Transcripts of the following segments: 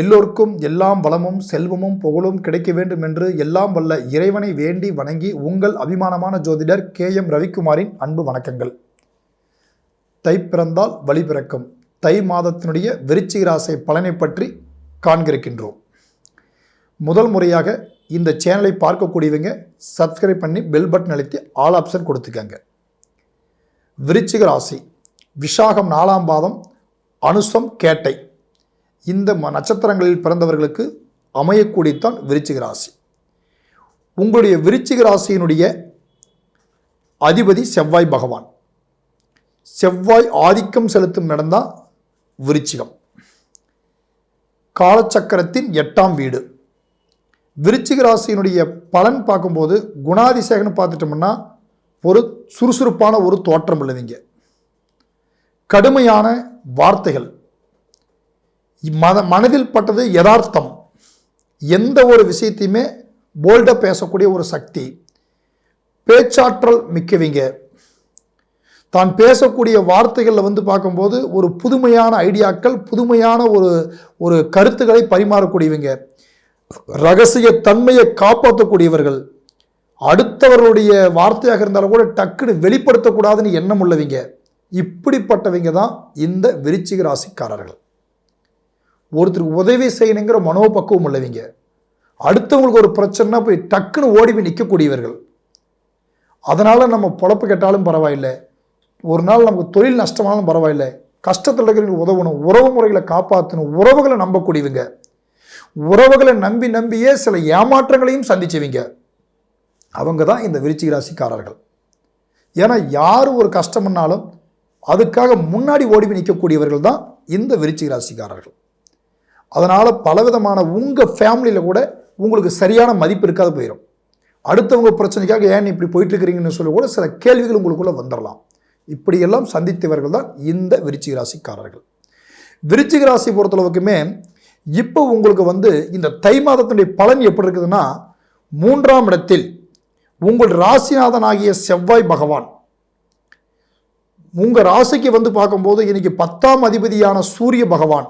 எல்லோருக்கும் எல்லாம் வளமும் செல்வமும் புகழும் கிடைக்க வேண்டும் என்று எல்லாம் வல்ல இறைவனை வேண்டி வணங்கி உங்கள் அபிமானமான ஜோதிடர் KM ரவிக்குமாரின் அன்பு வணக்கங்கள். தை பிறந்தால் வழி பிறக்கும். தை மாதத்தினுடைய விருச்சிக ராசி பலனை பற்றி காண்கிருக்கின்றோம். முதல் முறையாக இந்த சேனலை பார்க்கக்கூடியவங்க சப்ஸ்கிரைப் பண்ணி பெல் பட்டன் அழுத்தி ஆல் ஆப்ஷன் கொடுத்துக்கங்க. விருச்சிக ராசி விஷாகம் 4ஆம் பாதம், அனுசம், கேட்டை இந்த நட்சத்திரங்களில் பிறந்தவர்களுக்கு அமையக்கூடியதான் விருச்சிக ராசி. உங்களுடைய விருச்சிக ராசியினுடைய அதிபதி செவ்வாய் பகவான். செவ்வாய் ஆதிக்கம் செலுத்தும் இடம்தான் விருச்சிகம். காலச்சக்கரத்தின் 8ஆம் வீடு. விருச்சிக ராசியினுடைய பலன் பார்க்கும்போது குணாதிசேகன்னு பார்த்துட்டோம்னா ஒரு சுறுசுறுப்பான ஒரு தோற்றம் உள்ளவங்க, கடுமையான வார்த்தைகள், மனதில் பட்டது யதார்த்தம், எந்த ஒரு விஷயத்தையுமே போல்டாக பேசக்கூடிய ஒரு சக்தி, பேச்சாற்றல் மிக்கவங்க, தான் பேசக்கூடிய வார்த்தைகளில் பார்க்கும்போது ஒரு புதுமையான ஐடியாக்கள், புதுமையான ஒரு கருத்துக்களை பரிமாறக்கூடியவங்க, ரகசிய தன்மையை காப்பாற்றக்கூடியவர்கள், அடுத்தவர்களுடைய வார்த்தையாக இருந்தாலும் கூட டக்குன்னு வெளிப்படுத்தக்கூடாதுன்னு எண்ணம் உள்ளவங்க, இப்படிப்பட்டவங்க தான் இந்த விருச்சிக ராசிக்காரர்கள். ஒருத்தருக்கு உதவி செய்யணுங்கிற மனோபக்குவம் உள்ளவங்க, அடுத்தவங்களுக்கு ஒரு பிரச்சனைனா போய் டக்குன்னு ஓடி போய் நிற்கக்கூடியவர்கள். அதனால் நம்ம பொழப்பு கேட்டாலும் பரவாயில்லை, ஒரு நாள் நமக்கு தொழில் நஷ்டமானாலும் பரவாயில்லை, கஷ்டத்தில் இருக்கிறவங்களுக்கு உதவணும், உறவு முறைகளை காப்பாற்றணும், உறவுகளை நம்பக்கூடியவங்க, உறவுகளை நம்பியே சில ஏமாற்றங்களையும் சந்திச்சவங்க, அவங்க தான் இந்த விருச்சிக ராசிக்காரர்கள். ஏன்னா யார் ஒரு கஷ்டம்னாலும் அதுக்காக முன்னாடி ஓடி போய் நிற்கக்கூடியவர்கள் தான் இந்த விருச்சிக ராசிக்காரர்கள். அதனால் பலவிதமான உங்கள் ஃபேமிலியில் கூட உங்களுக்கு சரியான மதிப்பு இருக்காது போயிடும். அடுத்தவங்க பிரச்சனைக்காக ஏன் இப்படி போயிட்டுருக்கிறீங்கன்னு சொல்லி கூட சில கேள்விகள் உங்களுக்குள்ளே வந்துடலாம். இப்படியெல்லாம் சந்தித்தவர்கள் தான் இந்த விருச்சிக ராசிக்காரர்கள். விருச்சிக ராசி பொறுத்தளவுக்குமே இப்போ உங்களுக்கு இந்த தை மாதத்தினுடைய பலன் எப்படி இருக்குதுன்னா, 3ஆம் இடத்தில் உங்கள் ராசிநாதனாகிய செவ்வாய் பகவான் உங்கள் ராசிக்கு பார்க்கும்போது இன்னைக்கு 10ஆம் அதிபதியான சூரிய பகவான்,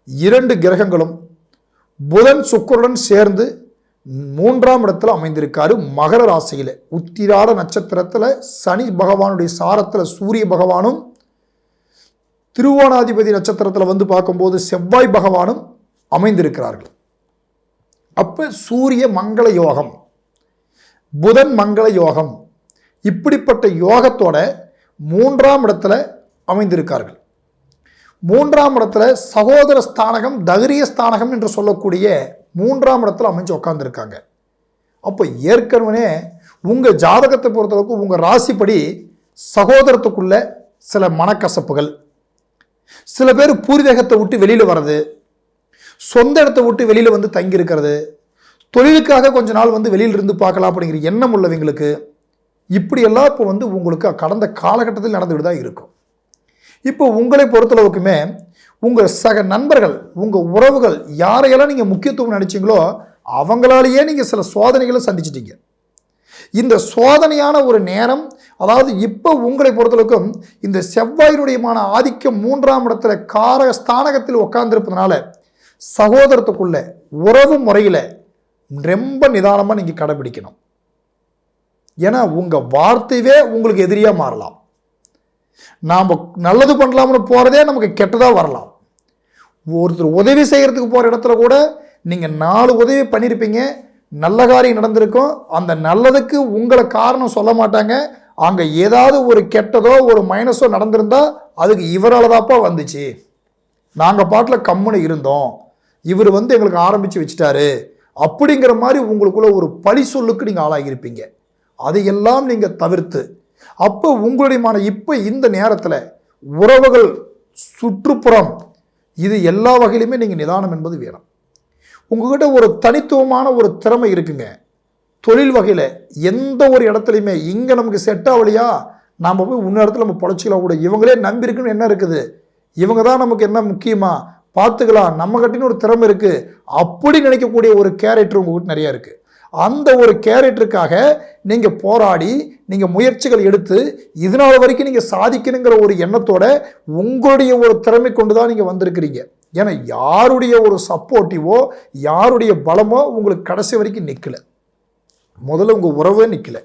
2 கிரகங்களும் புதன் சுக்கிரனுடன் சேர்ந்து 3ஆம் இடத்துல அமைந்திருக்காரு. மகர ராசியில் உத்திராட நட்சத்திரத்தில் சனி பகவானுடைய சாரத்தில் சூரிய பகவானும், திருவோணாதிபதி நட்சத்திரத்தில் பார்க்கும்போது செவ்வாய் பகவானும் அமைந்திருக்கிறார்கள். அப்போ சூரிய மங்கள யோகம், புதன் மங்கள யோகம், இப்படிப்பட்ட யோகத்தோட 3ஆம் இடத்துல அமைந்திருக்கார்கள். 3ஆம் இடத்துல சகோதர ஸ்தானகம், தகரிய ஸ்தானகம் என்று சொல்லக்கூடிய 3ஆம் இடத்துல அமைஞ்சு உட்காந்துருக்காங்க. அப்போ ஏற்கனவே உங்கள் ஜாதகத்தை பொறுத்தளவுக்கு உங்கள் ராசிப்படி சகோதரத்துக்குள்ள சில மனக்கசப்புகள், சில பேர் பூர்வீகத்தை விட்டு வெளியில் வர்றது, சொந்த இடத்தை விட்டு வெளியில் தங்கியிருக்கிறது, தொழிலுக்காக கொஞ்ச நாள் வெளியில் இருந்து பார்க்கலாம் அப்படிங்கிற எண்ணம் உள்ளவங்களுக்கு இப்படியெல்லாம் இப்போ உங்களுக்கு கடந்த காலகட்டத்தில் நடந்துகிட்டு தான் இருக்கும். இப்போ உங்களை பொறுத்தளவுக்குமே உங்கள் சக நண்பர்கள், உங்கள் உறவுகள் யாரையெல்லாம் நீங்கள் முக்கியத்துவம் நினைச்சீங்களோ அவங்களாலேயே நீங்கள் சில சோதனைகளை சந்திச்சிட்டீங்க. இந்த சோதனையான ஒரு நேரம், அதாவது இப்போ உங்களை பொறுத்தளவுக்கும் இந்த செவ்வாயினுடையமான ஆதிக்கம் 3ஆம் இடத்துல காரக ஸ்தானகத்தில் உட்கார்ந்துருப்பதனால சகோதரத்துக்குள்ள உறவு முறையில் ரொம்ப நிதானமாக நீங்கள் கடைபிடிக்கணும். ஏன்னா உங்கள் வார்த்தையே உங்களுக்கு எதிரியாக மாறலாம். நாம் நல்லது பண்ணலாம்னு போகிறதே நமக்கு கெட்டதாக வரலாம். ஒருத்தர் உதவி செய்கிறதுக்கு போகிற இடத்துல கூட நீங்கள் 4 உதவி பண்ணியிருப்பீங்க, நல்ல காரியம் நடந்திருக்கும், அந்த நல்லதுக்கு உங்களை காரணம் சொல்ல மாட்டாங்க. அங்கே ஏதாவது ஒரு கெட்டதோ ஒரு மைனஸோ நடந்திருந்தால் அதுக்கு இவரால் தான்ப்பா வந்துச்சு, நாங்கள் பாட்டில் கம்முன்னு இருந்தோம், இவர் எங்களுக்கு ஆரம்பித்து வச்சுட்டாரு அப்படிங்கிற மாதிரி உங்களுக்குள்ள ஒரு பழி சொல்லுக்கு நீங்கள் ஆளாகியிருப்பீங்க. அதையெல்லாம் நீங்கள் தவிர்த்து அப்போ உங்களுடைய இப்போ இந்த நேரத்தில் உறவுகள், சுற்றுப்புறம், இது எல்லா வகையிலுமே நீங்கள் நிதானம் என்பது வேணும். உங்ககிட்ட ஒரு தனித்துவமான ஒரு திறமை இருக்குங்க. தொழில் வகையில் எந்த ஒரு இடத்துலையுமே இங்கே நமக்கு செட் ஆகலையா, நாம் போய் இன்னொரு இடத்துல நம்ம பொழைச்சிக்கலாம் கூட, இவங்களே நம்பி இருக்குன்னு என்ன இருக்குது, இவங்க தான் நமக்கு என்ன முக்கியமா பார்த்துக்கலாம், நம்ம கிட்டின்னு ஒரு திறமை இருக்குது அப்படி நினைக்கக்கூடிய ஒரு கேரக்டர் உங்ககிட்ட நிறையா இருக்குது. அந்த ஒரு கேரக்டருக்காக நீங்கள் போராடி நீங்கள் முயற்சிகள் எடுத்து இதனால் வரைக்கும் நீங்கள் சாதிக்கணுங்கிற ஒரு எண்ணத்தோட உங்களுடைய ஒரு திறமை கொண்டு தான் நீங்கள் வந்திருக்கிறீங்க. ஏன்னா யாருடைய ஒரு சப்போர்ட்டிவோ யாருடைய பலமோ உங்களுக்கு கடைசி வரைக்கும் நிற்கல. முதல்ல உங்கள் உறவே நிற்கல.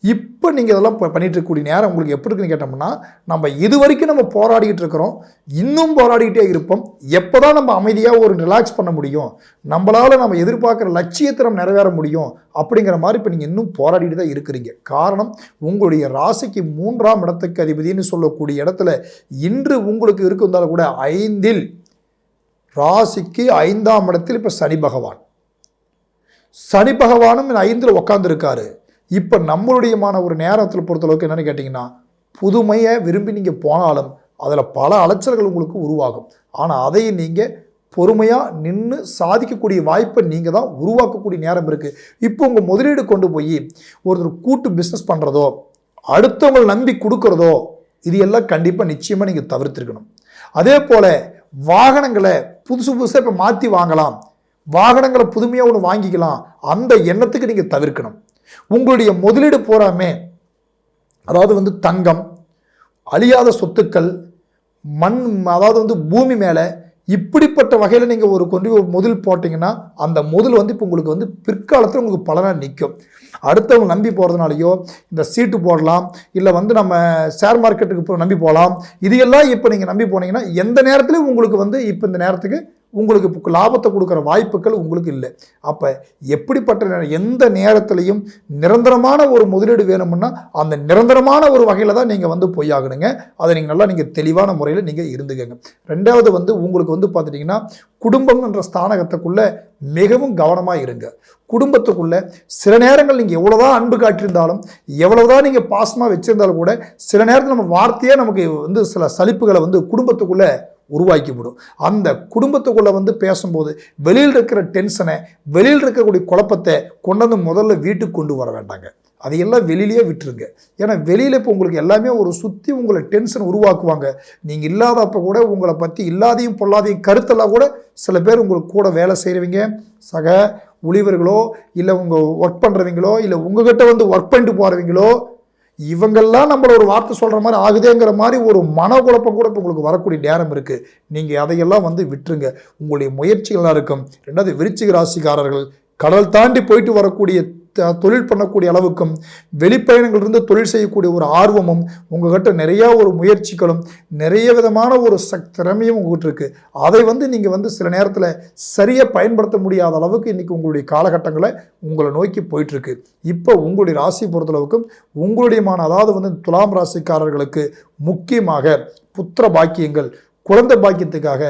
இப்போ நீங்கள் இதெல்லாம் பண்ணிட்டு இருக்கக்கூடிய நேரம் உங்களுக்கு எப்படி இருக்குன்னு கேட்டோம்னா, நம்ம இது வரைக்கும் நம்ம போராடிக்கிட்டு இருக்கிறோம், இன்னும் போராடிக்கிட்டே இருப்போம். எப்போ தான் நம்ம அமைதியாக ஒரு ரிலாக்ஸ் பண்ண முடியும், நம்மளால் நம்ம எதிர்பார்க்குற லட்சியத்தை நம்ம நிறைவேற முடியும் அப்படிங்கிற மாதிரி இப்போ நீங்கள் இன்னும் போராடிட்டு தான் இருக்கிறீங்க. காரணம், உங்களுடைய ராசிக்கு 3ஆம் இடத்துக்கு அதிபதினு சொல்லக்கூடிய இடத்துல இன்று உங்களுக்கு இருந்தாலும் கூட 5இல் ராசிக்கு 5ஆம் இடத்தில் இப்போ சனி பகவானும் 5இல் உட்காந்துருக்காரு. இப்போ நம்மளுடையமான ஒரு நேரத்தில் பொறுத்தளவுக்கு என்னென்னு கேட்டிங்கன்னா, புதுமையை விரும்பி நீங்கள் போனாலும் அதில் பல அலைச்சல்கள் உங்களுக்கு உருவாகும். ஆனால் அதையும் நீங்கள் பொறுமையாக நின்று சாதிக்கக்கூடிய வாய்ப்பை நீங்கள் தான் உருவாக்கக்கூடிய நேரம் இருக்குது. இப்போ உங்கள் முதலீடு கொண்டு போய் ஒருத்தர் கூட்டு பிஸ்னஸ் பண்ணுறதோ, அடுத்தவங்களை நம்பி கொடுக்குறதோ, இது எல்லாம் கண்டிப்பாக நிச்சயமாக நீங்கள் தவிர்த்திருக்கணும். அதே போல் வாகனங்களை புதுசாக இப்போ மாற்றி வாங்கலாம், வாகனங்களை புதுமையாக ஒன்று வாங்கிக்கலாம், அந்த எண்ணத்துக்கு நீங்கள் தவிர்க்கணும். உங்களுடைய முதலீடு போறாமே, அதாவது தங்கம், அழியாத சொத்துக்கள், மண், அதாவது பூமி மேலே, இப்படிப்பட்ட வகையில் நீங்கள் ஒரு முதல் போட்டிங்கன்னா அந்த முதல் இப்போ உங்களுக்கு பிற்காலத்தில் உங்களுக்கு பலனாக நிற்கும். அடுத்தவங்க நம்பி போகிறதுனாலையோ, இந்த சீட்டு போடலாம், இல்லை நம்ம ஷேர் மார்க்கெட்டுக்கு நம்பி போகலாம், இது எல்லாம் இப்போ நீங்கள் நம்பி போனீங்கன்னா எந்த நேரத்துலையும் உங்களுக்கு இப்போ இந்த நேரத்துக்கு உங்களுக்கு இப்போ லாபத்தை கொடுக்குற வாய்ப்புகள் உங்களுக்கு இல்லை. அப்போ எப்படிப்பட்ட எந்த நேரத்திலையும் நிரந்தரமான ஒரு முதலீடு வேணும்னா அந்த நிரந்தரமான ஒரு வகையில் தான் நீங்கள் போயாகணுங்க. அதை நீங்கள் நல்லா தெளிவான முறையில் நீங்கள் இருந்துக்கங்க. ரெண்டாவது உங்களுக்கு பார்த்துட்டிங்கன்னா, குடும்பம் என்ற ஸ்தானகத்துக்குள்ளே மிகவும் கவனமாக இருங்க. குடும்பத்துக்குள்ளே சில நேரங்கள் நீங்கள் எவ்வளோதான் அன்பு காட்டியிருந்தாலும், எவ்வளோதான் நீங்கள் பாசமாக வச்சுருந்தாலும் கூட சில நேரத்தில் நம்ம வார்த்தையே நமக்கு சில சலிப்புகளை குடும்பத்துக்குள்ளே உருவாக்கிவிடும். அந்த குடும்பத்துக்குள்ளே பேசும்போது வெளியில் இருக்கிற டென்ஷனை, வெளியில் இருக்கக்கூடிய குழப்பத்தை கொண்டு முதல்ல வீட்டுக்கு கொண்டு வர வேண்டாங்க. அதையெல்லாம் வெளியிலேயே விட்டுருங்க. ஏன்னா வெளியில் இப்போ உங்களுக்கு எல்லாமே ஒரு சுற்றி உங்களை டென்ஷன் உருவாக்குவாங்க. நீங்கள் இல்லாதப்போ கூட உங்களை பற்றி இல்லாதையும் பொல்லாதையும் கருத்தெல்லாம் கூட சில பேர் உங்களுக்கு கூட வேலை செய்கிறவங்க, சக ஊழியர்களோ, இல்லை உங்கள் ஒர்க் பண்ணுறவங்களோ, இல்லை உங்ககிட்ட ஒர்க் பண்ணிட்டு போகிறவங்களோ, இவங்கெல்லாம் நம்மள ஒரு வார்த்தை சொல்கிற மாதிரி ஆகுதேங்கிற மாதிரி ஒரு மனக்குழப்பம் கூட இப்போ உங்களுக்கு வரக்கூடிய நேரம் இருக்குது. நீங்கள் அதையெல்லாம் விட்டுருங்க. உங்களுடைய முயற்சிகளாக இருக்கும். ரெண்டாவது, விருச்சிக ராசிக்காரர்கள் கடல் தாண்டி போயிட்டு வரக்கூடிய தொழில் பண்ணக்கூடிய அளவுக்கும், வெளிப்பயணங்களிலிருந்து தொழில் செய்யக்கூடிய ஒரு ஆர்வமும் உங்கள்கிட்ட நிறையா ஒரு முயற்சிகளும் நிறைய விதமான ஒரு திறமையும் உங்கள்கிட்ட இருக்குது. அதை நீங்கள் சில நேரத்தில் சரியாக பயன்படுத்த முடியாத அளவுக்கு இன்றைக்கி உங்களுடைய காலகட்டங்களை உங்களை நோக்கி போயிட்டுருக்கு. இப்போ உங்களுடைய ராசி பொறுத்தளவுக்கும் உங்களுடையமான, அதாவது துலாம் ராசிக்காரர்களுக்கு முக்கியமாக புத்திர பாக்கியங்கள், குழந்தை பாக்கியத்துக்காக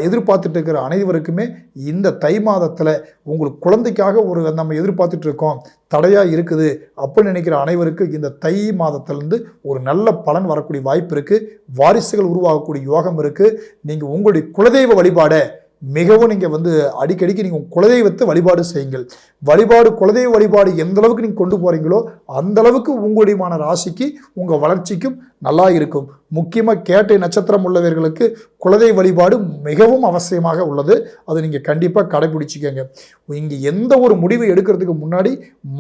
எதிர்பார்த்துட்டு இருக்கிற அனைவருக்குமே இந்த தை மாதத்தில் உங்களுக்கு குழந்தைக்காக நம்ம எதிர்பார்த்துட்டு இருக்கோம், தடையாக இருக்குது அப்படின்னு நினைக்கிற அனைவருக்கு இந்த தை மாதத்திலேருந்து ஒரு நல்ல பலன் வரக்கூடிய வாய்ப்பு இருக்குது. வாரிசுகள் உருவாகக்கூடிய யோகம் இருக்குது. நீங்கள் உங்களுடைய குலதெய்வ வழிபாடை மிகவும் நீங்கள் அடிக்கடிக்கு நீங்கள் குலதெய்வத்தை வழிபாடு செய்யுங்கள். குலதெய்வ வழிபாடு எந்த அளவுக்கு நீங்கள் கொண்டு போகிறீங்களோ அந்த அளவுக்கு உங்களுடையமான ராசிக்கு உங்கள் வளர்ச்சிக்கும் நல்லா இருக்கும். முக்கியமாக கேட்டை நட்சத்திரம் உள்ளவர்களுக்கு குலதெய்வ வழிபாடு மிகவும் அவசியமாக உள்ளது. அதை நீங்கள் கண்டிப்பாக கடைபிடிச்சிக்கங்க. இங்கே எந்த ஒரு முடிவை எடுக்கிறதுக்கு முன்னாடி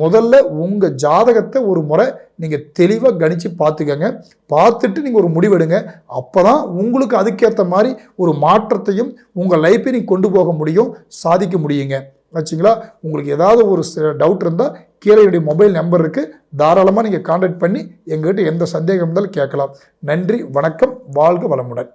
முதல்ல உங்கள் ஜாதகத்தை ஒரு முறை நீங்கள் தெளிவாக கணித்து பார்த்துக்கங்க. பார்த்துட்டு நீங்கள் ஒரு முடிவெடுங்க. அப்போ தான் உங்களுக்கு அதுக்கேற்ற மாதிரி ஒரு மாற்றத்தையும் உங்கள் லைஃப்பை நீங்கள் கொண்டு போக முடியும், சாதிக்க முடியுங்க. ஆச்சுங்களா? உங்களுக்கு ஏதாவது ஒரு டவுட் இருந்தால் கீழே என்னுடைய மொபைல் நம்பர் இருக்குது, தாராளமாக நீங்கள் கான்டாக்ட் பண்ணி எங்கள்கிட்ட எந்த சந்தேகம் இருந்தாலும் கேட்கலாம். நன்றி, வணக்கம், வாழ்க வளமுடன்.